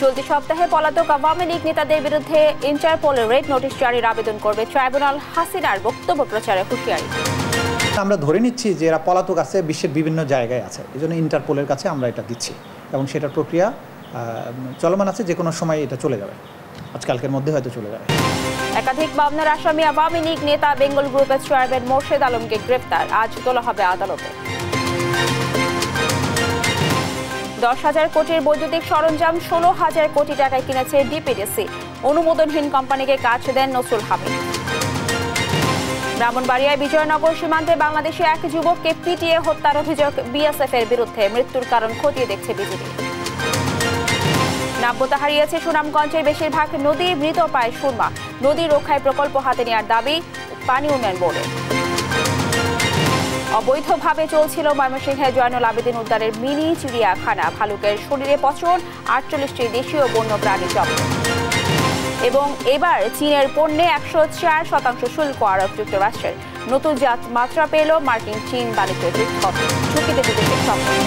চলতি সপ্তাহে পলাতক আওয়ামী লীগ নেতাদের বিরুদ্ধে ইন্টারপোলের রেড নোটিশ জারির আবেদন করবে ট্রাইব্যুনাল। হাসিনার বক্তব্য প্রচারে হুঁশিয়ারি। আমরা ধরে নিচ্ছি যে এরা পলাতক আছে, বিশ্বের বিভিন্ন জায়গায় আছে, এজন্য ইন্টারপোলের কাছে আমরা এটা দিচ্ছি এবং সেটার প্রক্রিয়া চলমান আছে। যে কোনো সময় এটা চলে যাবে, আজকালকের মধ্যে হয়তো চলে যাবে। একাধিক মামলার আসামি আওয়ামী লীগ নেতা বেঙ্গল গ্রুপের চেয়ারম্যান মোর্শেদ আলমকে গ্রেফতার, আজ তোলা হবে আদালতে। 10,000 কোটির বৈদ্যুতিক সরঞ্জাম 16,000 কোটি টাকায় কিনেছে ডিপিডিসি। অনুমোদনহীন কোম্পানিকে কাজ দেন নসরুল হামিদ। ব্রাহ্মণবাড়িয়ায় বিজয়নগর সীমান্তে বাংলাদেশে এক যুবককে পিটিয়ে হত্যার অভিযোগ বিএসএফ এর বিরুদ্ধে। মৃত্যুর কারণ খতিয়ে দেখছে বিজিবি। নাব্যতা হারিয়েছে সুনামগঞ্জের বেশিরভাগ নদী, মৃত পায় সুরমা। নদী রক্ষায় প্রকল্প হাতে নেওয়ার দাবি পানি উন্নয়ন বোর্ডের। অবৈধভাবে চলছিল ময়মনসিংহে জয়নুল আবেদিন উদ্যানের মিনি চিড়িয়াখানা। ভালুকের শরীরে পচন, 48টি দেশীয় বন্য প্রাণী জব্দ। এবং এবার চীনের পণ্যে 104% শুল্ক আরোপ যুক্তরাষ্ট্রের। নতুন জাত মাত্রা পেল মার্কিন চীন বাণিজ্য যুদ্ধ। ঝুঁকিতে বিদেশের সম্পর্ক।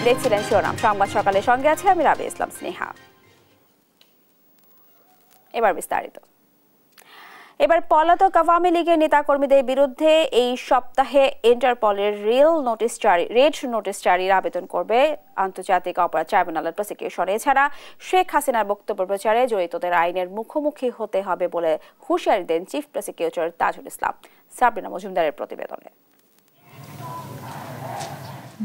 দেখছিলেন শিরোনাম সংবাদ সকালের সঙ্গে আছে আমি রাবি ইসলাম স্নেহা। এবার বিস্তারিত। এবার পলাতক আওয়ামী লীগের নেতাকর্মীদের বিরুদ্ধে এই সপ্তাহে ইন্টারপোলের রেড নোটিশ জারির আবেদন করবে আন্তর্জাতিক অপরাধ ট্রাইব্যুনালের প্রসিকিউশন। এছাড়া শেখ হাসিনার বক্তব্য প্রচারে জড়িতদের আইনের মুখোমুখি হতে হবে বলে হুঁশিয়ারি দেন চিফ প্রসিকিউটর তাজুল ইসলাম। সাবরিনা মজুমদারের প্রতিবেদনে।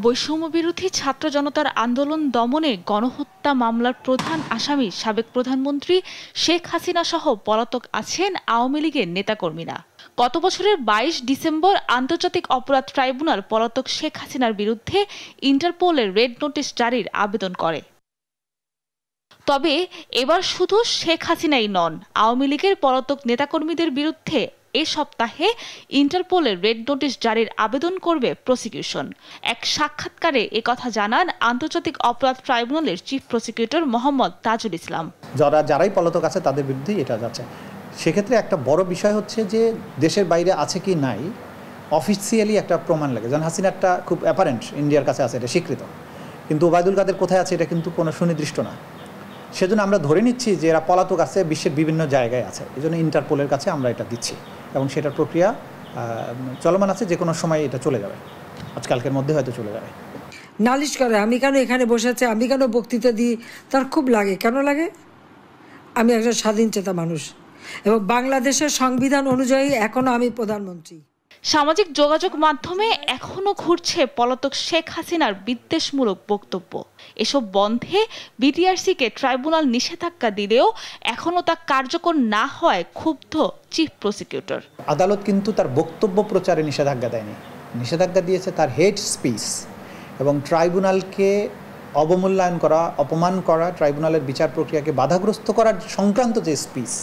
বৈষম্য বিরোধী ছাত্র জনতার আন্দোলন দমনে গণহত্যা মামলার প্রধান আসামি সাবেক প্রধানমন্ত্রী শেখ হাসিনা সহ পলাতক আছেন আওয়ামী লীগের নেতাকর্মীরা। গত বছরের 22 ডিসেম্বর আন্তর্জাতিক অপরাধ ট্রাইব্যুনাল পলাতক শেখ হাসিনার বিরুদ্ধে ইন্টারপোলের রেড নোটিশ জারির আবেদন করে। তবে এবার শুধু শেখ হাসিনাই নন, আওয়ামী লীগের পলাতক নেতাকর্মীদের বিরুদ্ধে এ সপ্তাহে ইন্টারপোলের রেড নোটিশ জারির আবেদন করবে প্রসিকিউশন। এক সাক্ষাৎকারে একথা জানান আন্তর্জাতিক অপরাধ ট্রাইব্যুনালের চিফ প্রসিকিউটর মোহাম্মদ তাজুল ইসলাম। যারাই পলাতক আছে তাদের বিরুদ্ধেই এটা যাচ্ছে। সেক্ষেত্রে একটা বড় বিষয় হচ্ছে যে দেশের বাইরে আছে কি নাই অফিসিয়ালি একটা প্রমাণ লাগে। যেমন হাসিনারটা খুব অ্যাপারেন্ট, ইন্ডিয়ার কাছে আছে, এটা স্বীকৃত, কিন্তু ওবায়দুল কাদের কোথায় আছে এটা কিন্তু কোনো সুনির্দিষ্ট না। সেজন্য আমরা ধরে নিচ্ছি যে এরা পলাতক আছে, বিশ্বের বিভিন্ন জায়গায় আছে, এজন্য ইন্টারপোলের কাছে আমরা এটা দিচ্ছি এবং সেটার প্রক্রিয়া চলমান আছে। যে কোনো সময় এটা চলে যাবে, আজকালকের মধ্যে হয়তো চলে যাবে। নালিশ করে আমি কেন এখানে বসে আছি, আমি কেন বক্তৃতা দিই, তার খুব লাগে। কেন লাগে? আমি একজন স্বাধীন চেতা মানুষ এবং বাংলাদেশের সংবিধান অনুযায়ী এখনো আমি প্রধানমন্ত্রী। সামাজিক যোগাযোগ মাধ্যমে এখনো ঘুরছে পলাতক শেখ হাসিনার বিদ্বেষমূলক বক্তব্য। এসব বন্ধে বিটিআরসিকে ট্রাইব্যুনাল নিষেধাজ্ঞা দিলেও এখনো তা কার্যকর না হওয়ায় ক্ষুব্ধ চিফ প্রসিকিউটর। আদালত কিন্তু তার বক্তব্য প্রচারে নিষেধাজ্ঞা দেয়নি, নিষেধাজ্ঞা দিয়েছে তার হেড স্পিচ এবং ট্রাইব্যুনালকে অবমূল্যায়ন করা, অপমান করা, ট্রাইব্যুনালের বিচার প্রক্রিয়াকে বাধাগ্রস্ত করার সংক্রান্ত যে স্পিচ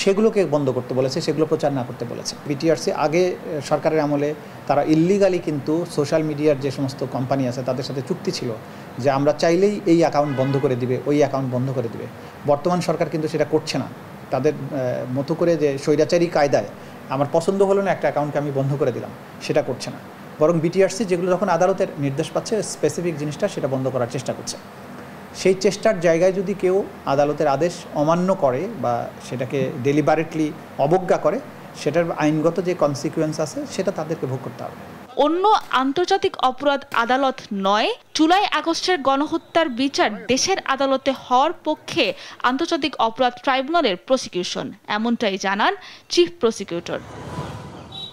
সেগুলোকে বন্ধ করতে বলেছে, সেগুলো প্রচার না করতে বলেছে। বিটিআরসি আগে সরকারের আমলে তারা ইল্লিগালি কিন্তু সোশ্যাল মিডিয়ার যে সমস্ত কোম্পানি আছে তাদের সাথে চুক্তি ছিল যে আমরা চাইলেই এই অ্যাকাউন্ট বন্ধ করে দিবে, ওই অ্যাকাউন্ট বন্ধ করে দিবে। বর্তমান সরকার কিন্তু সেটা করছে না। তাদের মতো করে যে স্বৈরাচারী কায়দায় আমার পছন্দ হলো না একটা অ্যাকাউন্টকে আমি বন্ধ করে দিলাম, সেটা করছে না। বরং বিটিআরসি যেগুলো যখন আদালতের নির্দেশ পাচ্ছে স্পেসিফিক জিনিসটা সেটা বন্ধ করার চেষ্টা করছে। সেই চেষ্টার জায়গায় যদি কেউ আদালতের আদেশ অমান্য করে বা সেটাকে ডেলিবারেটলি অবজ্ঞা করে, সেটার আইনগত যে কনসিকুয়েন্স আছে সেটা তাদেরকে ভোগ করতে হবে। অন্য আন্তর্জাতিক অপরাধ আদালত নয়, জুলাই আগস্টের গণহত্যার বিচার দেশের আদালতে হওয়ার পক্ষে আন্তর্জাতিক অপরাধ ট্রাইব্যুনালের প্রসিকিউশন, এমনটাই জানান চিফ প্রসিকিউটর।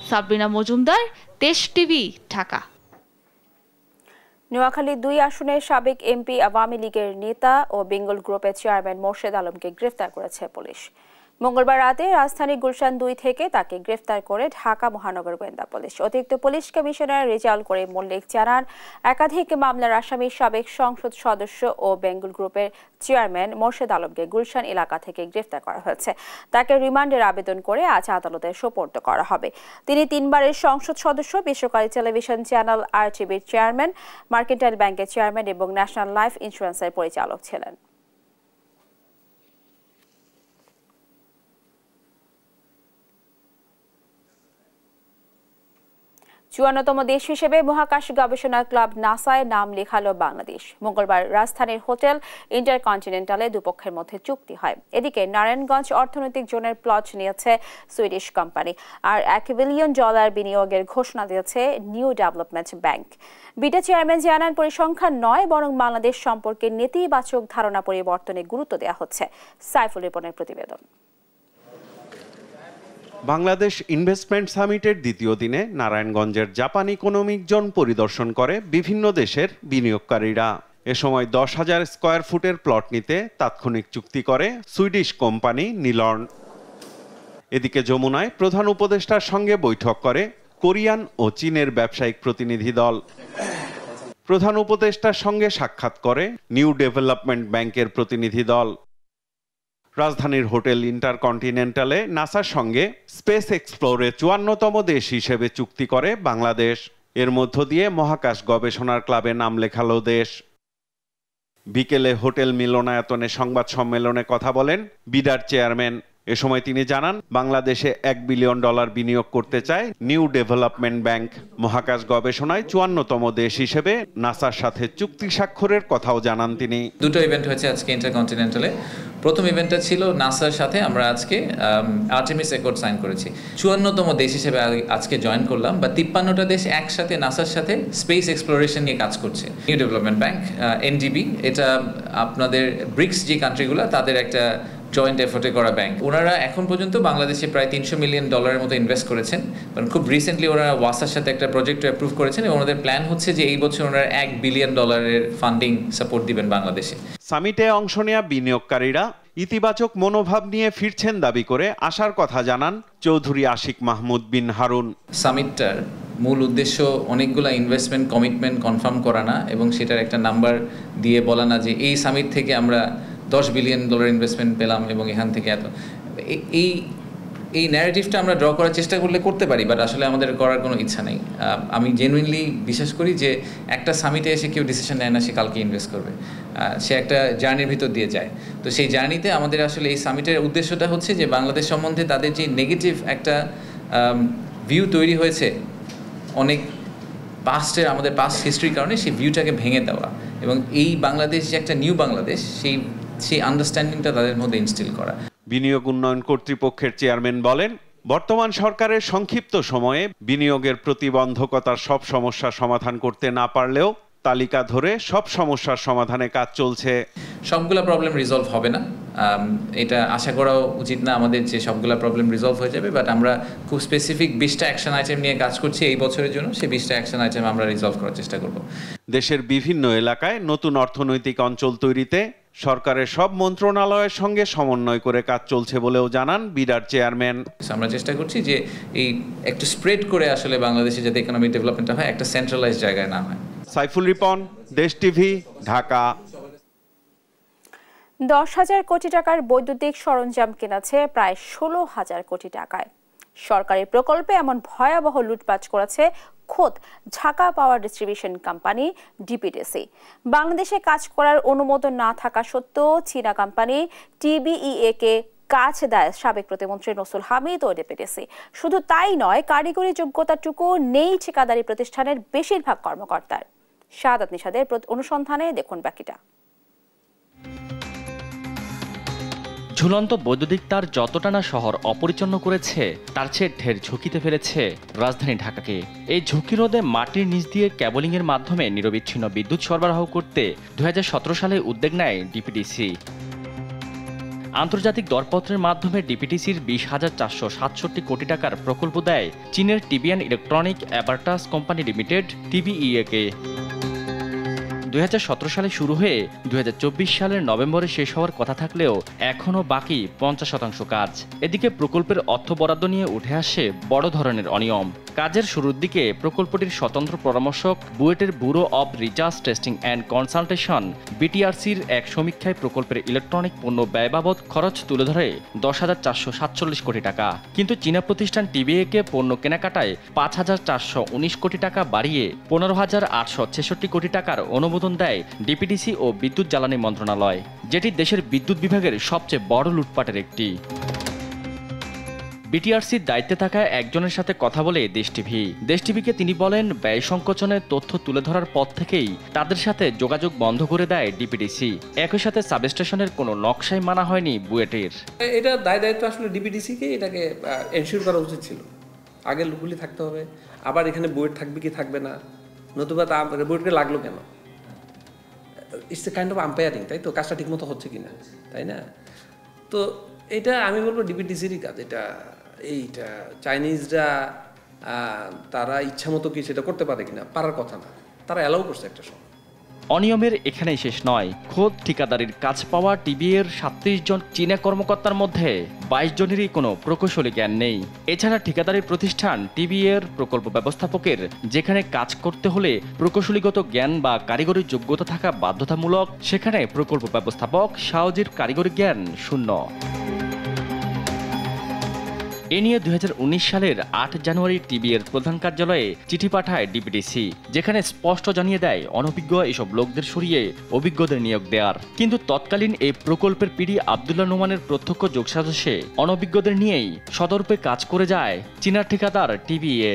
সাবরিনা মজুমদার, দেশ টিভি, ঢাকা। নোয়াখালী 2 আসনের সাবেক এমপি আওয়ামী লীগের নেতা ও বেঙ্গল গ্রুপের চেয়ারম্যান মোর্শেদ আলমকে গ্রেফতার করেছে পুলিশ। মঙ্গলবার রাতে রাজধানী গুলশান 2 থেকে তাকে গ্রেফতার করে ঢাকা মহানগর গোয়েন্দা পুলিশ। অতিরিক্ত পুলিশ কমিশনার রেজাউল করিম মল্লিক জানান, একাধিক মামলার আসামি সাবেক সংসদ সদস্য ও বেঙ্গল গ্রুপের চেয়ারম্যান মোর্শেদ আলমকে গুলশান এলাকা থেকে গ্রেফতার করা হয়েছে। তাকে রিমান্ডের আবেদন করে আজ আদালতে সোপর্দ করা হবে। তিনি 3 বারের সংসদ সদস্য, বেসরকারি টেলিভিশন চ্যানেল RTVর চেয়ারম্যান, মার্কেন্টাইল ব্যাংকের চেয়ারম্যান এবং ন্যাশনাল লাইফ ইন্স্যুরেন্সের পরিচালক ছিলেন। 54তম দেশ হিসেবে মহাকাশ গবেষণা ক্লাব নাসায় নাম লেখালো বাংলাদেশ। মঙ্গলবার রাজধানীর হোটেল ইন্টারকন্টিনেন্টালে দুপক্ষের মধ্যে চুক্তি হয়। এদিকে নারায়ণগঞ্জ অর্থনৈতিক জোনের প্লট নিয়েছে সুইডিশ কোম্পানি, আর $1 বিলিয়ন বিনিয়োগের ঘোষণা দিয়েছে new development bank. Beta chairman জানান, পরিসংখ্যান নয় বরং বাংলাদেশ সম্পর্কে নেতিবাচক ধারণা পরিবর্তনে গুরুত্ব দেওয়া হচ্ছে। সাইফুল রিপনের প্রতিবেদন। বাংলাদেশ ইনভেস্টমেন্ট সামিটের দ্বিতীয় দিনে নারায়ণগঞ্জের জাপান ইকোনমিক জোন পরিদর্শন করে বিভিন্ন দেশের বিনিয়োগকারীরা। এ সময় 10,000 স্কয়ার ফুটের প্লট নিতে তাৎক্ষণিক চুক্তি করে সুইডিশ কোম্পানি নিলর্ন। এদিকে যমুনায় প্রধান উপদেষ্টার সঙ্গে বৈঠক করে কোরিয়ান ও চীনের ব্যবসায়িক প্রতিনিধি দল। প্রধান উপদেষ্টার সঙ্গে সাক্ষাৎ করে নিউ ডেভেলপমেন্ট ব্যাংকের প্রতিনিধি দল। রাজধানীর হোটেল ইন্টারকন্টিনেন্টালে নাসার সঙ্গে স্পেস এক্সপ্লোরে 54তম দেশ হিসেবে চুক্তি করে বাংলাদেশ। এর মধ্য দিয়ে মহাকাশ গবেষণার ক্লাবে নাম লেখালো দেশ। বিকেলে হোটেল মিলনায়তনে সংবাদ সম্মেলনে কথা বলেন বিডার চেয়ারম্যান। এ সময় তিনি জানান, বাংলাদেশে $1 বিলিয়ন বিনিয়োগ করতে চায় নিউ ডেভেলপমেন্ট ব্যাংক। মহাকাশ গবেষণায় 54তম দেশ হিসেবে নাসার সাথে চুক্তি স্বাক্ষরের কথাও জানান তিনি। দুটো ইভেন্ট হয়েছে আজকে ইন্টারকন্টিনেন্টালে। প্রথম ইভেন্টটা ছিল নাসার সাথে আমরা আজকে আর্টেমিস অ্যাকর্ড সাইন করেছি। 54তম দেশ হিসেবে আজকে জয়েন করলাম, বা 53টা দেশ একসাথে নাসার সাথে স্পেস এক্সপ্লোরেশন নিয়ে কাজ করছে। নিউ ডেভেলপমেন্ট ব্যাংক NDB, এটা আপনাদের ব্রিক্স যে কান্ট্রিগুলো তাদের একটা জয়েন্ট এফোর্টে করা ব্যাংক। ওনারা এখন পর্যন্ত বাংলাদেশে প্রায় $300 মিলিয়ন মতো ইনভেস্ট করেছেন। কারণ খুব রিসেন্টলি ওনারা ওয়াসার সাথে একটা প্রজেক্ট অ্যাপ্রুভ করেছেন এবং ওনাদের প্ল্যান হচ্ছে যে এই বছর ওনারা $1 বিলিয়ন ফান্ডিং সাপোর্ট দিবেন বাংলাদেশে। সামিটে অংশ নেওয়া বিনিয়োগকারীরা ইতিবাচক মনোভাব নিয়ে ফিরছেন দাবি করে আশার কথা জানান চৌধুরী আশিক মাহমুদ বিন হারুন। সামিটটার মূল উদ্দেশ্য অনেকগুলো ইনভেস্টমেন্ট কমিটমেন্ট কনফার্ম করা না, এবং সেটার একটা নাম্বার দিয়ে বলা না যে এই সামিট থেকে আমরা $10 বিলিয়ন ইনভেস্টমেন্ট পেলাম এবং এখান থেকে এত। এই ন্যারেটিভটা আমরা ড্র করার চেষ্টা করলে করতে পারি, বাট আসলে আমাদের করার কোনো ইচ্ছা নেই। আমি জেনুইনলি বিশ্বাস করি যে একটা সামিটে এসে কেউ ডিসিশন নেয় না সে কালকে ইনভেস্ট করবে। সে একটা জার্নির ভিতর দিয়ে যায়। তো সেই জার্নিতে আমাদের আসলে এই সামিটের উদ্দেশ্যটা হচ্ছে যে বাংলাদেশ সম্বন্ধে তাদের যে নেগেটিভ একটা ভিউ তৈরি হয়েছে অনেক পাস্টের, আমাদের পাস্ট হিস্ট্রির কারণে, সেই ভিউটাকে ভেঙে দেওয়া এবং এই বাংলাদেশ যে একটা নিউ বাংলাদেশ, সেই আন্ডারস্ট্যান্ডিংটা তাদের মধ্যে ইনস্টিল করা। বিনিয়োগ উন্নয়ন কর্তৃপক্ষের চেয়ারম্যান বলেন, বর্তমান সরকারের সংক্ষিপ্ত সময়ে বিনিয়োগের প্রতিবন্ধকতার সব সমস্যা সমাধান করতে না পারলেও তালিকা ধরে সব সমস্যার সমাধানে কাজ চলছে। সবগুলা প্রবলেম রিজলভ হবে না, এটা আশা করাও উচিত না আমাদের যে সবগুলা প্রবলেম রিজলভ হয়ে যাবে, বাট আমরা খুব স্পেসিফিক 20টা অ্যাকশন আইটেম নিয়ে কাজ করছি এই বছরের জন্য। সেই 20টা অ্যাকশন আইটেম আমরা রিজলভ করার চেষ্টা করব। দেশের বিভিন্ন এলাকায় নতুন অর্থনৈতিক অঞ্চল তৈরিতে সরকারের সব মন্ত্রণালয়ের সঙ্গে সমন্বয় করে কাজ চলছে বলেও জানান বিডার চেয়ারম্যান। আমরা চেষ্টা করছি যে এই একটু স্প্রেড করে আসলে বাংলাদেশে যাতে ইকোনমিক ডেভেলপমেন্টটা হয়, একটা সেন্ট্রালাইজড জায়গায় না হয়। সাইফুল রিপন, দেশ টিভি, ঢাকা। 10,000 কোটি টাকার বৈদ্যুতিক সরঞ্জাম কিনেছে প্রায় 16,000 কোটি টাকায়। সরকারি প্রকল্পে এমন ভয়াবহ লুটপাট করেছে খোদ Dhaka power distribution company DPDC. বাংলাদেশে কাজ করার অনুমোদন না থাকা সত্ত্বেও চীনা কোম্পানি TBEA কে কাজ দেয় সাবেক প্রতিমন্ত্রী নসরুল হামিদ ও ডিপিডিসি। শুধু তাই নয়, কারিগরি যোগ্যতাটুকু নেই ঠিকাদারি প্রতিষ্ঠানের বেশিরভাগ কর্মকর্তার। শাহাদাত নিশাদের অনুসন্ধানে দেখুন বাকিটা। ঝুলন্ত বৈদ্যুতিক তার যতটা না শহর অপরিচ্ছন্ন করেছে, তার চেয়ে ঢের ঝুঁকিতে ফেলেছে রাজধানী ঢাকাকে। এই ঝুঁকি রোধে মাটির নিচ দিয়ে ক্যাবলিংয়ের মাধ্যমে নিরবিচ্ছিন্ন বিদ্যুৎ সরবরাহ করতে 2017 সালে উদ্যোগ নেয় ডিপিডিসি। আন্তর্জাতিক দরপত্রের মাধ্যমে ডিপিডিসির 20,467 কোটি টাকার প্রকল্প দেয় চীনের Tebian electronic apparatus company limited TBEA কে। 2017 সালে শুরু হয়ে 2024 সালের নভেম্বরে শেষ হওয়ার কথা থাকলেও এখনও বাকি 50% কাজ। এদিকে প্রকল্পের অর্থ বরাদ্দ নিয়ে উঠে আসে বড় ধরনের অনিয়ম। কাজের শুরুর দিকে প্রকল্পটির স্বতন্ত্র পরামর্শক বুয়েটের bureau of research testing and consultation BTRCর এক সমীক্ষায় প্রকল্পের ইলেকট্রনিক পণ্য ব্যয় বাবদ খরচ তুলে ধরে 10,447 কোটি টাকা। কিন্তু চীনা প্রতিষ্ঠান TBEA কে পণ্য কেনাকাটায় 5,419 কোটি টাকা বাড়িয়ে 15,866 কোটি টাকার অনুমোদন দেয় ডিপিডিসি ও বিদ্যুৎ জ্বালানি মন্ত্রণালয়, যেটি দেশের বিদ্যুৎ বিভাগের সবচেয়ে বড় লুটপাটের একটি। বিটিআরসির দায়িত্বে থাকা একজনের সাথে কথা বলে দেশ টিভিকে তিনি বলেন, ব্যয় সংকোচনের তথ্য তুলে ধরার পর থেকেই তাদের সাথে যোগাযোগ বন্ধ করে দেয় ডিপিডিসি। একই সাথে সাবস্টেশনের কোনো নকশাই মানা হয়নি বুয়েটের। এটা দায়িত্ব আসলে ডিপিডিসিকে এটাকে এনশিওর করা উচিত ছিল। আগে লোকগুলি থাকতে হবে, আবার এখানে বুয়েট থাকবে কি থাকবে না, নতুবা তা বুয়েটকে লাগলো কেন? It's a kind of umpiring, তাই তো? কাজটা ঠিকমতো হচ্ছে কিনা, তাই না? তো এটা আমি বলবো ডিপিডিসিরই কাজ। এইটা চাইনিজরা তারা ইচ্ছা মতো কি সেটা করতে পারে কিনা, পারার কথা না, তারা অ্যালাউ করছে একটা সময়। অনিয়মের এখানেই শেষ নয়। খোদ ঠিকাদারির কাজ পাওয়া টিবিএর 37 জন চীনা কর্মকর্তার মধ্যে 22 জনেরই কোনো প্রকৌশলী জ্ঞান নেই। এছাড়া ঠিকাদারি প্রতিষ্ঠান টিবিএর প্রকল্প ব্যবস্থাপকের যেখানে কাজ করতে হলে প্রকৌশলীগত জ্ঞান বা কারিগরি যোগ্যতা থাকা বাধ্যতামূলক, সেখানে প্রকল্প ব্যবস্থাপক শাওজির কারিগরি জ্ঞান শূন্য। এ নিয়ে 2019 সালের 8 জানুয়ারি টিবিএর প্রধান কার্যালয়ে চিঠি পাঠায় ডিপিডিসি, যেখানে স্পষ্ট জানিয়ে দেয় অনভিজ্ঞ এসব লোকদের সরিয়ে অভিজ্ঞদের নিয়োগ দেওয়ার। কিন্তু তৎকালীন এই প্রকল্পের পিডি আব্দুল্লাহ নোমানের প্রত্যক্ষ যোগসাজশে অনভিজ্ঞদের নিয়েই সদর্পে কাজ করে যায় চীনা ঠিকাদার টিবিএ।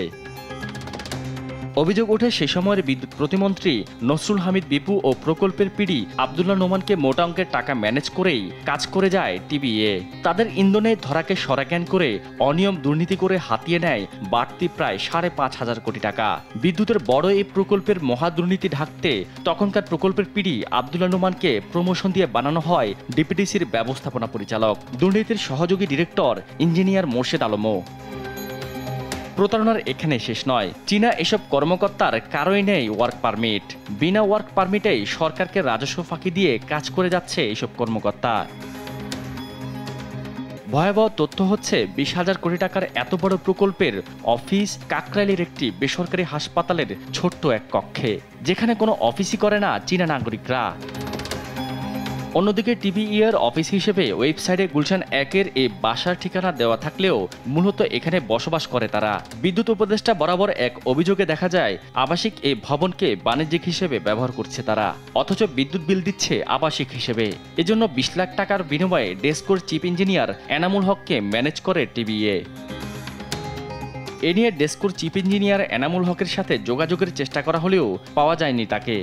অভিযোগ ওঠে সে সময়ের বিদ্যুৎ প্রতিমন্ত্রী নসরুল হামিদ বিপু ও প্রকল্পের পিডি আব্দুল্লাহ নোমানকে মোটা অঙ্কের টাকা ম্যানেজ করেই কাজ করে যায় টিবিএ। তাদের ইন্ধনে ধরাকে সরাজ্ঞান করে অনিয়ম দুর্নীতি করে হাতিয়ে নেয় বাড়তি প্রায় 5,500 কোটি টাকা। বিদ্যুতের বড় এই প্রকল্পের মহা দুর্নীতি ঢাকতে তখনকার প্রকল্পের পিডি আব্দুল্লাহ নোমানকে প্রমোশন দিয়ে বানানো হয় ডিপিডিসির ব্যবস্থাপনা পরিচালক। দুর্নীতির সহযোগী ডিরেক্টর ইঞ্জিনিয়ার মোর্শেদ আলমও। প্রতারণার এখানে শেষ নয়। চীনা এসব কর্মকর্তার কারোই নেই ওয়ার্ক পারমিট। বিনা ওয়ার্ক পারমিটেই সরকারকে রাজস্ব ফাঁকি দিয়ে কাজ করে যাচ্ছে এসব কর্মকর্তা। ভয়াবহ তথ্য হচ্ছে 20,000 কোটি টাকার এত বড় প্রকল্পের অফিস কাকরাইলের একটি বেসরকারি হাসপাতালের ছোট্ট এক কক্ষে, যেখানে কোনো অফিসই করে না চীনা নাগরিকরা। অন্যদিকে টিবিইয়ের অফিস হিসেবে ওয়েবসাইটে গুলশান 1-এর এই বাসার ঠিকানা দেওয়া থাকলেও মূলত এখানে বসবাস করে তারা। বিদ্যুৎ উপদেষ্টা বরাবর এক অভিযোগে দেখা যায় আবাসিক এই ভবনকে বাণিজ্যিক হিসেবে ব্যবহার করছে তারা, অথচ বিদ্যুৎ বিল দিচ্ছে আবাসিক হিসেবে। এজন্য 20 লাখ টাকার বিনিময়ে ডেস্কোর চিফ ইঞ্জিনিয়ার এনামুল হককে ম্যানেজ করে টিবিইয়ে। এ নিয়ে ডেস্কোর চিফ ইঞ্জিনিয়ার এনামুল হকের সাথে যোগাযোগের চেষ্টা করা হলেও পাওয়া যায়নি তাকে।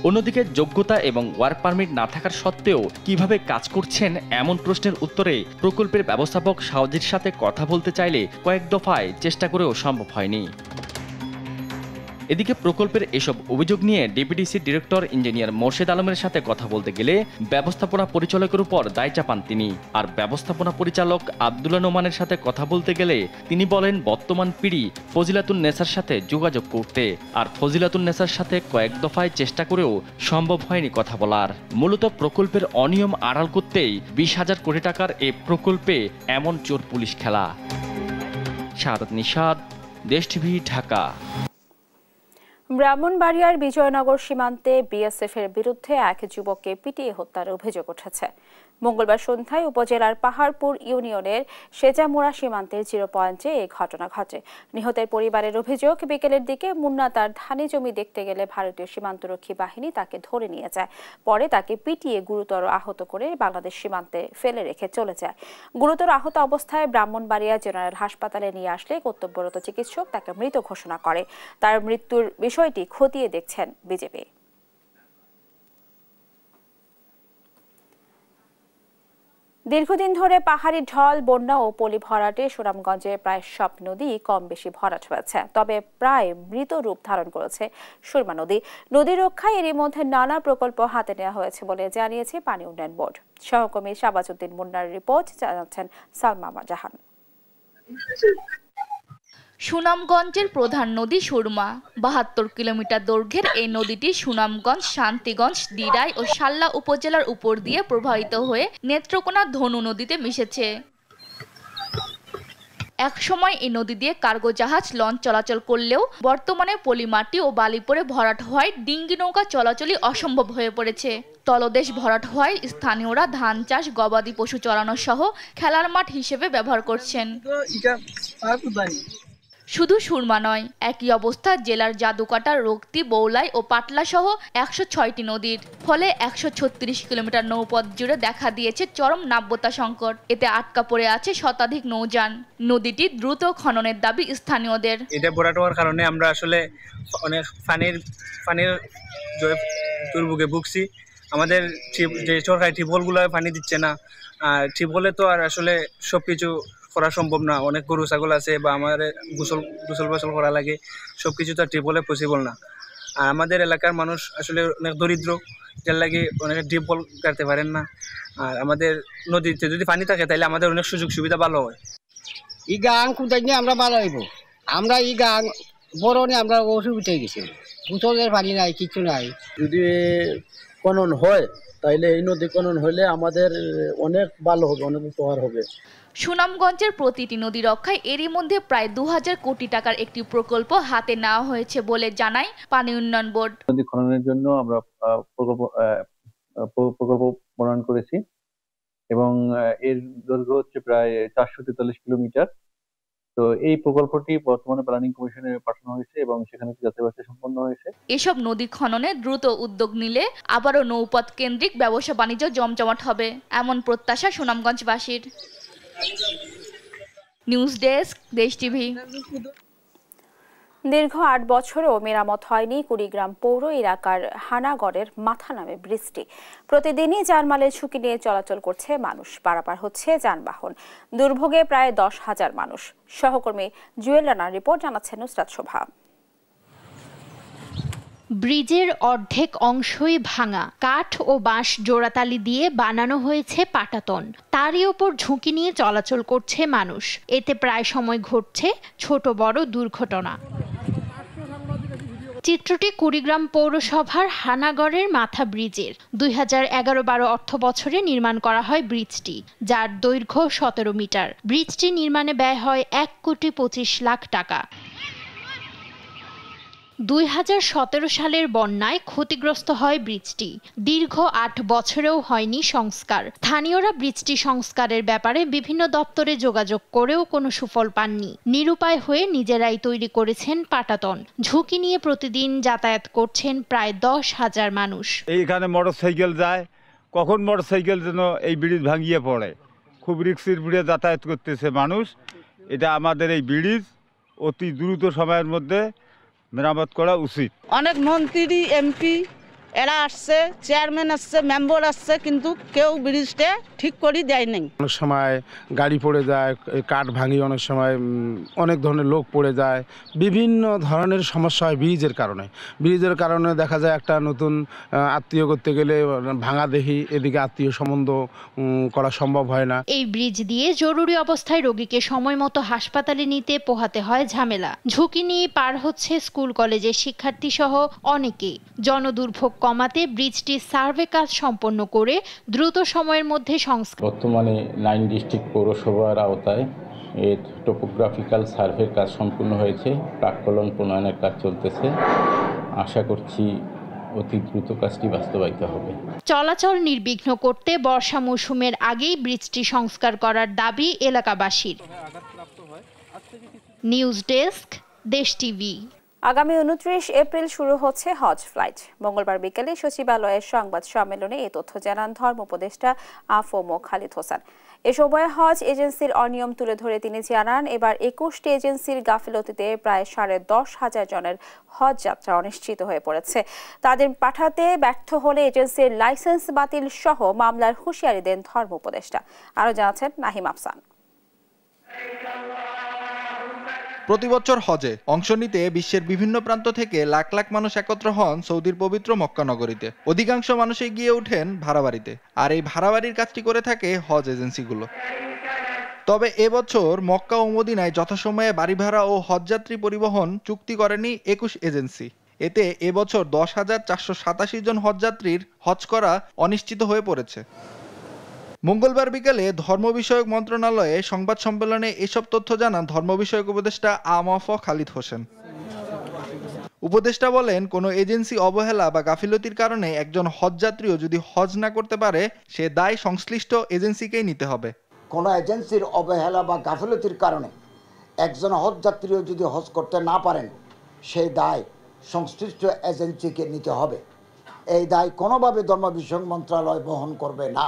অন্যদিকে যোগ্যতা এবং ওয়ার্ক পারমিট না থাকার সত্ত্বেও কিভাবে কাজ করছেন এমন প্রশ্নের উত্তরে প্রকল্পের ব্যবস্থাপক শাওজির সাথে কথা বলতে চাইলে কয়েক দফায় চেষ্টা করেও সম্ভব হয়নি। এদিকে প্রকল্পের এসব অভিযোগ নিয়ে ডিপিডিসির ডিরেক্টর ইঞ্জিনিয়ার মোর্শেদ আলমের সাথে কথা বলতে গেলে ব্যবস্থাপনা পরিচালকের উপর দায় চাপান তিনি। আর ব্যবস্থাপনা পরিচালক আব্দুল্লাহ নোমানের সাথে কথা বলতে গেলে তিনি বলেন বর্তমান পিডি ফজিলাতুন নেসার সাথে যোগাযোগ করতে, আর ফজিলাতুন নেসার সাথে কয়েক দফায় চেষ্টা করেও সম্ভব হয়নি কথা বলার। মূলত প্রকল্পের অনিয়ম আড়াল করতেই 20,000 কোটি টাকার এই প্রকল্পে এমন চোর পুলিশ খেলা। শাহাদাত নিশাদ, দেশ টিভি, ঢাকা। ব্রাহ্মণবাড়িয়ার বিজয়নগর সীমান্তে বিএসএফের বিরুদ্ধে এক যুবককে পিটিয়ে হত্যার অভিযোগ উঠেছে। মঙ্গলবার সন্ধ্যায় উপজেলার পাহাড়পুর ইউনিয়নের সেজামুড়া সীমান্তের 0 পয়েন্টে এই ঘটনা ঘটে। নিহতের পরিবারের অভিযোগ, বিকেলের দিকে মুন্না তার ধানি জমি দেখতে গেলে ভারতীয় সীমান্তরক্ষী বাহিনী তাকে ধরে নিয়ে যায়। পরে তাকে পিটিয়ে গুরুতর আহত করে বাংলাদেশ সীমান্তে ফেলে রেখে চলে যায়। গুরুতর আহত অবস্থায় ব্রাহ্মণবাড়িয়া জেনারেল হাসপাতালে নিয়ে আসলে কর্তব্যরত চিকিৎসক তাকে মৃত ঘোষণা করে। তার মৃত্যুর বিষয়টি খতিয়ে দেখছেন বিজেপি। দীর্ঘদিন ধরে পাহাড়ি ঢল, বন্যা ও পলি ভরাটে সুনামগঞ্জে প্রায় সব নদী কম বেশি ভরাট হয়েছে, তবে প্রায় মৃত রূপ ধারণ করেছে সুরমা নদী। নদী রক্ষায় এরই মধ্যে নানা প্রকল্প হাতে নেওয়া হয়েছে বলে জানিয়েছে পানি উন্নয়ন বোর্ড। সহকর্মী শাহবাজউদ্দিন মুন্নার রিপোর্ট, জানাচ্ছেন সালমা জাহান। সুনামগঞ্জের প্রধান নদী সুরমা। 72 কিলোমিটার দৈর্ঘ্যের এই নদীটি সুনামগঞ্জ, শান্তিগঞ্জ, দিরাই ও সাল্লা উপজেলার উপর দিয়ে প্রবাহিত হয়ে নেত্রকোনা ধনু নদীতে মিশেছে। একসময় এই নদী দিয়ে কার্গো জাহাজ, লঞ্চ চলাচল করলেও বর্তমানে পলিমাটি ও বালি পড়ে ভরাট হওয়ায় ডিঙ্গি নৌকা চলাচলই অসম্ভব হয়ে পড়েছে। তলদেশ ভরাট হওয়ায় স্থানীয়রা ধান চাষ, গবাদি পশু চড়ানো সহ খেলার মাঠ হিসেবে ব্যবহার করছেন। শুধু সুরমা নয়, একই অবস্থা জেলার জাদুকাটা, রক্তি, বৌলাই ও পাটলা সহ 106টি নদীর। ফলে 136 কিলোমিটার নৌপথ জুড়ে দেখা দিয়েছে চরম নাব্যতা সংকট। এতে আটকা পড়ে আছে শতাধিক নৌযান। নদীটি দ্রুত খননের দাবি স্থানীয়দের। এটা ভরাট হওয়ার কারণে আমরা আসলে অনেক পানির দুর্ভোগে ভুগছি। আমাদের যে সরকারি টিউবওয়েলগুলো পানি দিচ্ছে না, আর টিউবওয়েলে তো আর আসলে সব কিছু করা সম্ভব না। অনেক গরু ছাগল আছে বা আমাদের গোসল করা লাগে, সব কিছু তো টিউবওয়েলে পসিবল না। আর আমাদের এলাকার মানুষ আসলে অনেক দরিদ্র, যার লাগে অনেক টিউবওয়েল কাটতে পারেন না। আর আমাদের নদীতে যদি পানি থাকে তাহলে আমাদের অনেক সুযোগ সুবিধা ভালো হয়। ই গাং কোথায় নিয়ে আমরা ভালো হইব, আমরা ই গাং বড় নিয়ে আমরা অসুবিধায় গেছি, গোসলের পানি নাই, কিছু নাই। যদি খনন হয় তাইলে এই নদী খনন হলে আমাদের অনেক ভালো হবে, অনেক উপকার হবে। সুনামগঞ্জের প্রতিটি নদী রক্ষায় এরই মধ্যে প্রায় 2000 কোটি টাকার একটি প্রকল্প হাতে নেওয়া হয়েছে বলে জানায় পানি উন্নয়ন বোর্ড। নদী খননের জন্য আমরা প্রকল্প প্রণয়ন করেছি এবং এর দৈর্ঘ্য হচ্ছে প্রায় 443 কিলোমিটার। তো এই প্রকল্পটি বর্তমানে প্ল্যানিং কমিশনে পাঠানো হয়েছে এবং সেখানে যাচাই বাছাই সম্পন্ন হয়েছে। এসব নদী খননে দ্রুত উদ্যোগ নিলে আবারও নৌপথ কেন্দ্রিক ব্যবসা বাণিজ্য জমজমাট হবে, এমন প্রত্যাশা সুনামগঞ্জবাসীর। নিউজ ডেস্ক, দেশ টিভি। দীর্ঘ 8 বছরেও মেরামত হয়নি কুড়িগ্রাম পৌর এলাকার হানাগড়ের মাথা নামে ব্রিজটি। প্রতিদিনই জানমালের ঝুঁকি নিয়ে চলাচল করছে মানুষ, পারাপার হচ্ছে যানবাহন। দুর্ভোগে প্রায় 10,000 মানুষ। সহকর্মী জুয়েল রানার রিপোর্ট, জানাচ্ছেন নুসরাত শোভা। ব্রিজের অর্ধেক অংশই ভাঙা, কাঠ ও বাঁশ জোড়াতালি দিয়ে বানানো হয়েছে পাটাতন। তারই ওপর ঝুঁকি নিয়ে চলাচল করছে মানুষ। এতে প্রায় সময় ঘটছে ছোট বড় দুর্ঘটনা। চিত্রটি কুড়িগ্রাম পৌরসভার হানাগড়ের মাথা ব্রিজের। 2011-12 অর্থ বছরে নির্মাণ করা হয় ব্রিজটি, যার দৈর্ঘ্য 17 মিটার। ব্রিজটি নির্মাণে ব্যয় হয় 1,25,00,000 টাকা। 2017 সালের বন্যায় ক্ষতিগ্রস্ত হয় ব্রিজটি। দীর্ঘ 8 বছরেও হয়নি সংস্কার। স্থানীয়রা ব্রিজটি সংস্কারের ব্যাপারে বিভিন্ন দপ্তরে যোগাযোগ করেও কোনো সুফল পাননি। নিরুপায় হয়ে নিজেরাই তৈরি করেছেন পাটাতন। ঝুঁকি নিয়ে প্রতিদিন যাতায়াত করছেন প্রায় 10,000 মানুষ। এইখানে মোটরসাইকেল যায়, কখন মোটরসাইকেল যেন এই ব্রিজ ভাঙিয়ে পড়ে। খুব রিস্কের ব্রিজে যাতায়াত করতেছে মানুষ। এটা আমাদের এই ব্রিজ অতি দ্রুত সময়ের মধ্যে মেরামত করা উচিত। অনেক মন্ত্রী, এমপি এরা আসছে, চেয়ারম্যান আসছে, মেম্বার আসছে, কিন্তু কেউ ব্রিজটা ঠিক করে দেয় নাই। অনেক সময় গাড়ি পড়ে যায়, কাঠ ভাঙি, অনেক সময় অনেক ধরনের লোক পড়ে যায়, বিভিন্ন ধরনের সমস্যা হয় ব্রিজের কারণে। ব্রিজের কারণে দেখা যায় একটা নতুন আত্মীয় করতে গেলে ভাঙা দেখি, এদিকে আত্মীয় সম্বন্ধ করা সম্ভব হয় না। এই ব্রিজ দিয়ে জরুরি অবস্থায় রোগীকে সময় মতো হাসপাতালে নিতে পোহাতে হয় ঝামেলা। ঝুঁকি নিয়ে পার হচ্ছে স্কুল কলেজের শিক্ষার্থী সহ অনেকে। জনদুর্ভোগ কমাতে ব্রিজটি সার্ভে কাজ সম্পন্ন করে দ্রুত সময়ের মধ্যে সংস্কার। বর্তমানে 9 ডিস্ট্রিক্ট পৌরসভার আওতায় এর টোপোগ্রাফিক্যাল সার্ভের কাজ সম্পূর্ণ হয়েছে, প্রাক্কলন প্রণয়নের কাজ চলতেছে। আশা করছি অতি দ্রুত কাজটি বাস্তবায়িত হবে। চলাচল নির্বিঘ্ন করতে বর্ষা মৌসুমের আগেই ব্রিজটি সংস্কার করার দাবি এলাকাবাসীর। নিউজ ডেস্ক, দেশ টিভি। আগামী 29 এপ্রিল শুরু হচ্ছে হজ ফ্লাইট। মঙ্গলবার বিকেলে সচিবালয়ের সংবাদ সম্মেলনে এই তথ্য জানান ধর্ম উপদেষ্টা আফম খালিদ হোসেন। এ সময় হজ এজেন্সির অনিয়ম তুলে ধরে তিনি জানান, এবার 21টি এজেন্সির গাফিলতিতে প্রায় 10,500 জনের হজ যাত্রা অনিশ্চিত হয়ে পড়েছে। তাদের পাঠাতে ব্যর্থ হলে এজেন্সির লাইসেন্স বাতিল সহ মামলার হুঁশিয়ারি দেন ধর্ম উপদেষ্টা। আরও জানাচ্ছেন নাহিম আফসান। প্রতিবছর হজে অংশ নিতে বিশ্বের বিভিন্ন প্রান্ত থেকে লাখ লাখ মানুষ একত্র হন সৌদির পবিত্র মক্কা নগরীতে। অধিকাংশ মানুষই গিয়ে ওঠেন ভাড়া বাড়িতে, আর এই ভাড়া বাড়ির কাজটি করে থাকে হজ এজেন্সিগুলো। তবে এবছর মক্কা ও মদিনায় যথাসময়ে বাড়ি ভাড়া ও হজযাত্রী পরিবহন চুক্তি করেনি 21 এজেন্সি। এতে এবছর 10,487 জন হজযাত্রীর হজ করা অনিশ্চিত হয়ে পড়েছে। মঙ্গলবার বিকেলে ধর্ম বিষয়ক মন্ত্রণালয়ে সংবাদ সম্মেলনে এসব তথ্য জানান ধর্ম বিষয়ক উপদেষ্টা আমফ খালিদ হোসেন। উপদেষ্টা বলেন, কোনো এজেন্সি অবহেলা বা গাফিলতির কারণে একজন হজযাত্রীও যদি হজ না করতে পারে, সে দায় সংশ্লিষ্ট এজেন্সিকেই নিতে হবে। কোনো এজেন্সির অবহেলা বা গাফিলতির কারণে একজন হজ যাত্রীও যদি হজ করতে না পারেন সেই দায় সংশ্লিষ্ট এজেন্সিকে নিতে হবে। এই দায় কোনোভাবে ধর্ম বিষয়ক মন্ত্রণালয় বহন করবে না।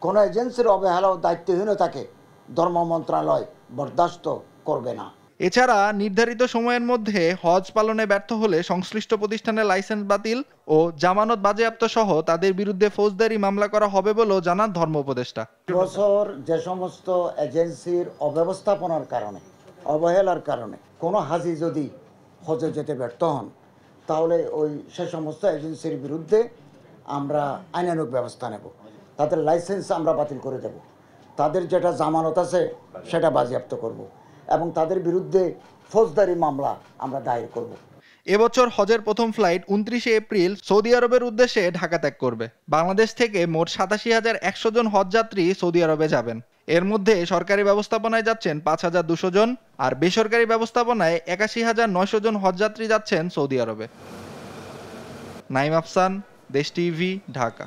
কোনো এজেন্সির অবহেলা ও দায়িত্বহীনতাকে ধর্ম মন্ত্রণালয় বরদাস্ত করবে না। এছাড়া নির্ধারিত সময়ের মধ্যে হজ পালনে ব্যর্থ হলে সংশ্লিষ্ট প্রতিষ্ঠানের লাইসেন্স বাতিল ও জামানত বাজেয়াপ্ত সহ তাদের বিরুদ্ধে ফৌজদারি মামলা করা হবে বলেও জানান ধর্ম উপদেষ্টা। বছর যে সমস্ত এজেন্সির অব্যবস্থাপনার কারণে, অবহেলার কারণে কোনো হাজি যদি হজে যেতে ব্যর্থ হন, তাহলে সে সমস্ত এজেন্সির বিরুদ্ধে আমরা আইনানুগ ব্যবস্থা নেব। তাদের লাইসেন্স আমরা বাতিল করে দেব, তাদের যেটা জামানত আছে সেটা বাজেয়াপ্ত করব এবং তাদের বিরুদ্ধে ফৌজদারি মামলা আমরা দায়ের করব। এবছর হজের প্রথম ফ্লাইট 29 এপ্রিল সৌদি আরবের উদ্দেশ্যে ঢাকা ত্যাগ করবে। বাংলাদেশ থেকে মোট 87,100 জন হজযাত্রী সৌদি আরবে যাবেন। এর মধ্যে সরকারি ব্যবস্থাপনায় যাচ্ছেন 5,200 জন, আর বেসরকারি ব্যবস্থাপনায় 81,900 জন হজযাত্রী যাচ্ছেন সৌদি আরবে। নাইম আফসান, দেশ টিভি, ঢাকা।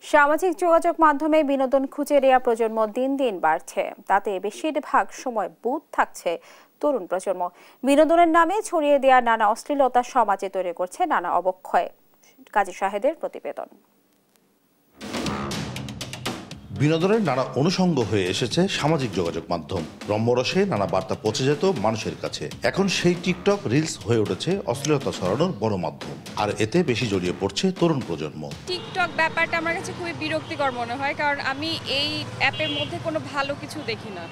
সামাজিক যোগাযোগ মাধ্যমে বিনোদন খুঁজে নেওয়া প্রজন্ম দিন দিন বাড়ছে। তাতে বেশিরভাগ সময় বুঁদ থাকছে তরুণ প্রজন্ম। বিনোদনের নামে ছড়িয়ে দেওয়া নানা অশ্লীলতা সমাজে তৈরি করছে নানা অবক্ষয়। কাজী শাহেদের প্রতিবেদন। বিনোদনের নানা অনুষঙ্গ হয়ে এসেছে সামাজিক যোগাযোগ মাধ্যম। রম্যরসে নানা বার্তা পৌঁছে যেত মানুষের কাছে। এখন সেই টিকটক রিলস হয়ে উঠেছে অশ্লীলতা ছড়ানোর বড় মাধ্যম, আর এতে বেশি জড়িয়ে পড়ছে তরুণ প্রজন্ম। টিকটক ব্যাপারটা আমার কাছে খুবই বিরক্তিকর মনে হয়, কারণ আমি এই অ্যাপের মধ্যে কোনো ভালো কিছু দেখি না,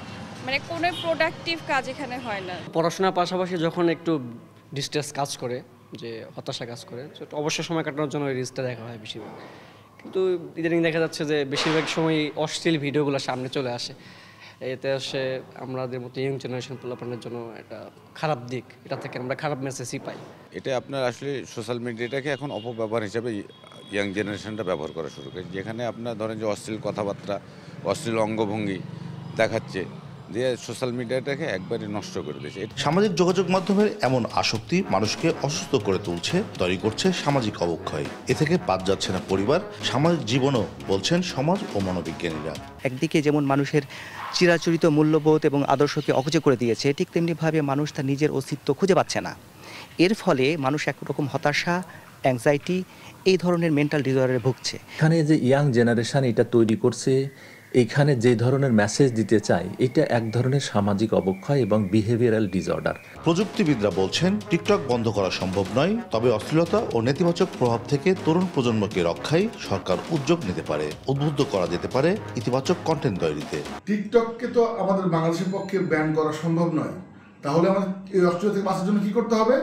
মানে কোনো প্রোডাক্টিভ কাজ এখানে হয় না। পড়াশোনার পাশাপাশি যখন একটু ডিস্ট্রেস কাজ করে, যে হতাশা কাজ করে, অবশ্যই সময় কাটানোর জন্য ওই রিলসটা দেখা হয় বেশিরভাগ। কিন্তু ইদানিং দেখা যাচ্ছে যে বেশিরভাগ সময় অশ্লীল ভিডিওগুলো সামনে চলে আসে। এতে আসে আমাদের মতো ইয়ং জেনারেশন পোলাপানের জন্য একটা খারাপ দিক, এটা থেকে আমরা খারাপ মেসেজই পাই। এটা আপনার আসলে সোশ্যাল মিডিয়াটাকে এখন অপব্যবহার হিসাবে ইয়াং জেনারেশনটা ব্যবহার করা শুরু করে, যেখানে আপনার ধরেন যে অশ্লীল কথাবার্তা, অশ্লীল অঙ্গভঙ্গি দেখাচ্ছে, দিয়ে সোশ্যাল মিডিয়াটাকে একবারে নষ্ট করে দিয়েছে। সামাজিক যোগাযোগ মাধ্যমের এমন আসক্তি মানুষকে অসুস্থ করে তুলছে, তৈরি করছে সামাজিক অবক্ষয়। এ থেকে বাদ যাচ্ছে না পরিবার, সামাজিক জীবনও, বলছেন সমাজ ও মনোবিজ্ঞানীরা। একদিকে যেমন মানুষের চিরাচরিত মূল্যবোধ এবং আদর্শকে অকেজো করে দিয়েছে, ঠিক তেমনিভাবে মানুষ তার নিজের অস্তিত্ব খুঁজে পাচ্ছে না। এর ফলে মানুষ একরকম হতাশা, অ্যাংজাইটি, এই ধরনের মেন্টাল ডিসঅর্ডারে ভুগছে। এখানে যে ইয়াং জেনারেশন এটা তৈরি করছে, এইখানে যে ধরনের মেসেজ দিতে চায়, এটা এক ধরনের সামাজিক অবক্ষয় এবং বিহেভিয়ারাল ডিসঅর্ডার। প্রযুক্তিবিদরা বলছেন টিকটক বন্ধ করা সম্ভব নয়, তবে অশ্লীলতা ও নেতিবাচক প্রভাব থেকে তরুণ প্রজন্মকে রক্ষায় সরকার উদ্যোগ নিতে পারে, উদ্বুদ্ধ করা যেতে পারে ইতিবাচক কন্টেন্ট তৈরিতে। টিকটককে তো আমাদের বাংলাদেশের পক্ষে ব্যান করা সম্ভব নয়, তাহলে আমাদের এই অশ্লীলতা থেকে বাঁচার জন্য কি করতে হবে?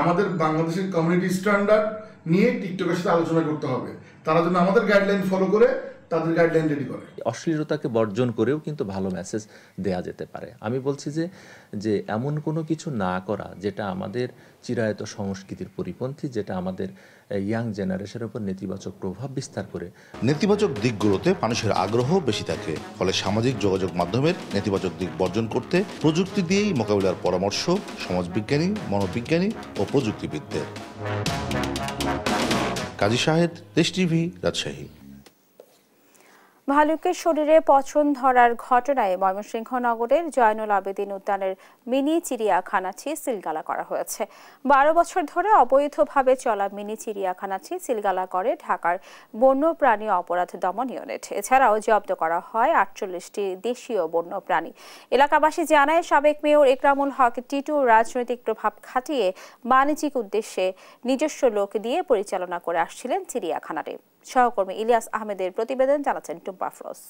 আমাদের বাংলাদেশের কমিউনিটি স্ট্যান্ডার্ড নিয়ে টিকটকের সাথে আলোচনা করতে হবে। তারা যেন আমাদের গাইডলাইন ফলো করে তাদের গাইডলাইন রেডি করে। অশ্লীলতাকে বর্জন করেও কিন্তু ভালো মেসেজ দেয়া যেতে পারে। আমি বলছি যে এমন কোনো কিছু না করা যেটা আমাদের চিরায়ত সংস্কৃতির পরিপন্থী, যেটা আমাদের ইয়াং জেনারেশনের উপর নেতিবাচক প্রভাব বিস্তার করে। নেতিবাচক দিকগুলোতে মানুষের আগ্রহ বেশি থাকে, ফলে সামাজিক যোগাযোগ মাধ্যমের নেতিবাচক দিক বর্জন করতে প্রযুক্তি দিয়েই মোকাবিলার পরামর্শ সমাজবিজ্ঞানী, মনোবিজ্ঞানী ও প্রযুক্তিবিদদের। কাজী শাহেদ, দেশ টিভি, রাজশাহী। ভালুকের শরীরে পচন ধরার ঘটনায় ময়মনসিংহ নগরের জয়নুল আবেদিন উদ্যানের মিনি চিড়িয়াখানাটি সিলগালা করা হয়েছে। 12 বছর ধরে অবৈধভাবে চলা মিনি চিড়িয়াখানাটি সিলগালা করে ঢাকার বন্যপ্রাণী অপরাধ দমন ইউনিট। এছাড়াও জব্দ করা হয় 48টি দেশীয় বন্যপ্রাণী। এলাকাবাসী জানায়, সাবেক মেয়র ইকরামুল হক টিটু রাজনৈতিক প্রভাব খাটিয়ে বাণিজ্যিক উদ্দেশ্যে নিজস্ব লোক দিয়ে পরিচালনা করে আসছিলেন চিড়িয়াখানাটি। সহকর্মী ইলিয়াস আহমেদের প্রতিবেদন, জানাচ্ছেন টুম্পা আফরোজ।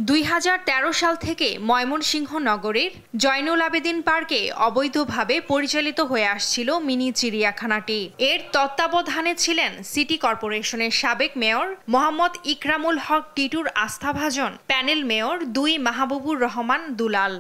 2013 সাল থেকে ময়মনসিংহ নগরের জয়নুল আবেদিন পার্কে অবৈধভাবে পরিচালিত হয়ে আসছিল মিনি চিড়িয়াখানাটি। এর তত্ত্বাবধানে ছিলেন সিটি কর্পোরেশনের সাবেক মেয়র মোহাম্মদ ইকরামুল হক টিটুর আস্থাভাজন প্যানেল মেয়র 2 মাহবুবুর রহমান দুলাল।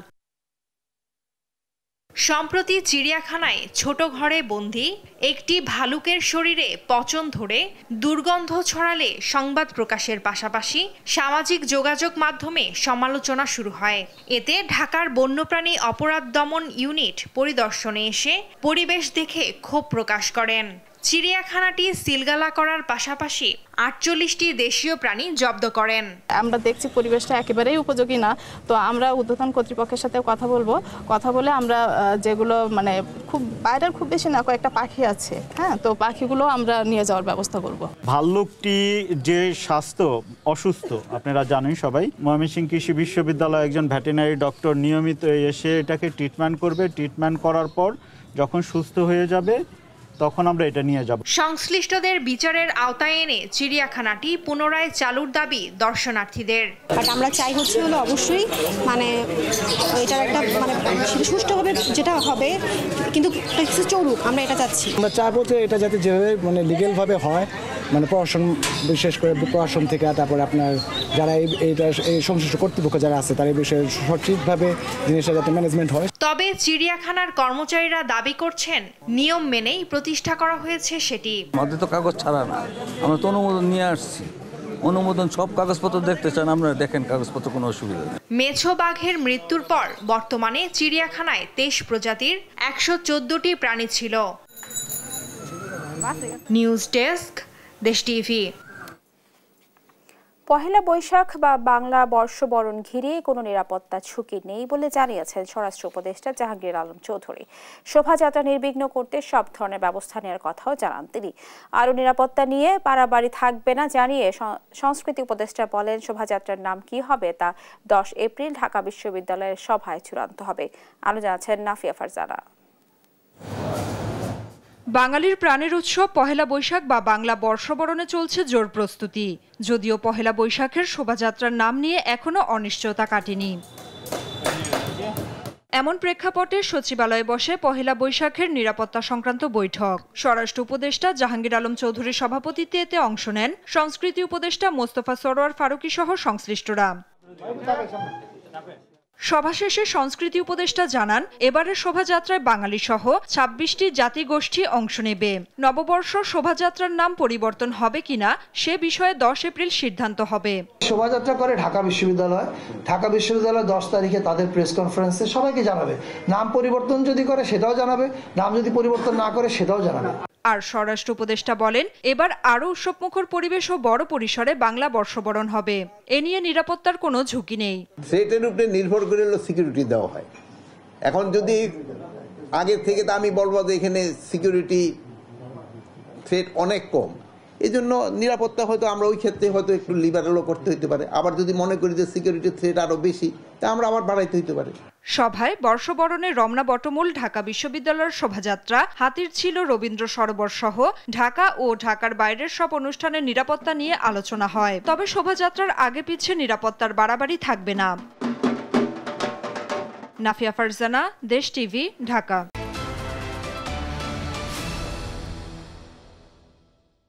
সম্প্রতি চিড়িয়াখানায় ছোট ঘরে বন্দী একটি ভালুকের শরীরে পচন ধরে দুর্গন্ধ ছড়ালে সংবাদ প্রকাশের পাশাপাশি সামাজিক যোগাযোগ মাধ্যমে সমালোচনা শুরু হয়। এতে ঢাকার বন্যপ্রাণী অপরাধ দমন ইউনিট পরিদর্শনে এসে পরিবেশ দেখে ক্ষোভ প্রকাশ করেন। চিড়িয়াখানাটি সিলগালা করার পাশাপাশি 48টি দেশীয় প্রাণী জব্দ করেন। আমরা দেখছি পরিবেশটা একেবারেই উপযোগী না, তো আমরা ঊর্ধ্বতন কর্তৃপক্ষের সাথে কথা বলে আমরা যেগুলো মানে খুব বাইরের খুব বেশি না কয়েকটা পাখি আছে, হ্যাঁ, তো পাখিগুলো আমরা নিয়ে যাওয়ার ব্যবস্থা করব। ভাল্লুকটি যে স্বাস্থ্য অসুস্থ আপনারা জানেন সবাই, ময়মনসিংহ কৃষি বিশ্ববিদ্যালয়ে একজন ভেটেরিনারি ডক্টর নিয়মিত এসে এটাকে ট্রিটমেন্ট করবে। ট্রিটমেন্ট করার পর যখন সুস্থ হয়ে যাবে তখন আমরা এটা নিয়ে যাব। সংশ্লিষ্টদের বিচারের আওতায় এনে চিড়িয়াখানাটি পুনরায় চালুর দাবি দর্শনার্থীদের। বাট আমরা চাই হলো অবশ্যই মানে এটার একটা মানে সুষ্ঠুভাবে যেটা হবে, কিন্তু চলুক, আমরা এটা চাচ্ছি। আমরা চাইবো যে এটা যাতে যেভাবে মানে লিগেলভাবে হয়, মানে প্রশাসন, বিশেষ করে প্রশাসন থেকে, তারপরে আপনার যারা এই সংশ্লিষ্ট কর্তৃপক্ষ যারা আছে তার এই বিষয়ে সঠিকভাবে জিনিসটা যাতে ম্যানেজমেন্ট হয়। তবে চিড়িয়াখানার কর্মচারীরা দাবি করছেন নিয়ম মেনেই প্রতিষ্ঠা করা হয়েছে সেটি। আমাদের তো কাগজ ছাড়া না, আমরা তো অনুমোদন নিয়ে আসছি। অনুমোদন সব কাগজপত্র দেখতে চান, আপনারা দেখেন কাগজপত্র, কোনো অসুবিধা নেই। মেছো বাঘের মৃত্যুর পর বর্তমানে চিড়িয়াখানায় 23 প্রজাতির 114টি প্রাণী ছিল। নিউজ ডেস্ক, দেশ টিভি। পহেলা বৈশাখ বা বাংলা বর্ষবরণ ঘিরে কোনো নিরাপত্তা ঝুঁকি নেই বলে জানিয়েছেন স্বরাষ্ট্র উপদেষ্টা জাহাঙ্গীর আলম চৌধুরী। শোভাযাত্রা নির্বিঘ্ন করতে সব ধরনের ব্যবস্থা নেওয়ার কথাও জানান তিনি। আরও নিরাপত্তা নিয়ে পারাবাড়ি থাকবে না জানিয়ে সংস্কৃতি উপদেষ্টা বলেন, শোভাযাত্রার নাম কি হবে তা 10 এপ্রিল ঢাকা বিশ্ববিদ্যালয়ের সভায় চূড়ান্ত হবে। আরও জানাচ্ছেন নাফিয়া ফারজানা। বাঙালির প্রাণের উৎসব পহেলা বৈশাখ বা বাংলা বর্ষবরণে চলছে জোর প্রস্তুতি। যদিও পহেলা বৈশাখের শোভাযাত্রার নাম নিয়ে এখনো অনিশ্চয়তা কাটেনি। এমন প্রেক্ষাপটে সচিবালয়ে বসে পহেলা বৈশাখের নিরাপত্তা সংক্রান্ত বৈঠক। স্বরাষ্ট্র উপদেষ্টা জাহাঙ্গীর আলম চৌধুরীর সভাপতিত্বে এতে অংশ নেন সংস্কৃতি উপদেষ্টা মোস্তফা সরোয়ার ফারুকী সহ সংশ্লিষ্টরা। সভা শেষে সংস্কৃতি উপদেষ্টা জানান, এবারের শোভাযাত্রায় বাঙালি সহ 26টি জাতিগোষ্ঠী অংশ নেবে। নববর্ষ শোভাযাত্রার নাম পরিবর্তন হবে কিনা সে বিষয়ে 10 এপ্রিল সিদ্ধান্ত হবে। শোভাযাত্রা করে ঢাকা বিশ্ববিদ্যালয় 10 তারিখে তাদের প্রেস কনফারেন্সে সবাইকে জানাবে। নাম পরিবর্তন যদি করে সেটাও জানাবে, নাম যদি পরিবর্তন না করে সেটাও জানাবে। আর স্বরাষ্ট্র উপদেষ্টা বলেন, এবার আরও উৎসবমুখর পরিবেশ ও বড় পরিসরে বাংলা বর্ষবরণ হবে। এ নিয়ে নিরাপত্তার কোনো ঝুঁকি নেই। সেটার উপরে নির্ভর করে সিকিউরিটি দেওয়া হয়। এখন যদি আগের থেকে, তা আমি বলবো যে এখানে সিকিউরিটি থ্রেট অনেক কম, এই জন্য নিরাপত্তা হয়তো আমরা ওই ক্ষেত্রে হয়তো একটু লিবারেলও করতে হতে পারে। আবার যদি মনে করি যে সিকিউরিটি থ্রেট আরো বেশি, তা আমরা আবার বাড়াইতে হতে পারে। সভায় বর্ষবরণে রমনা বটমূল ঢাকা বিশ্ববিদ্যালয়ের শোভাযাত্রা, হাতির ছিল রবীন্দ্র সরোবর সহ ঢাকা ও ঢাকার বাইরের সব অনুষ্ঠানের নিরাপত্তা নিয়ে আলোচনা হয়। তবে শোভাযাত্রার আগে পিছে নিরাপত্তার বাড়াবাড়ি থাকবে না। নাফিয়া ফারজানা, দেশ টিভি, ঢাকা।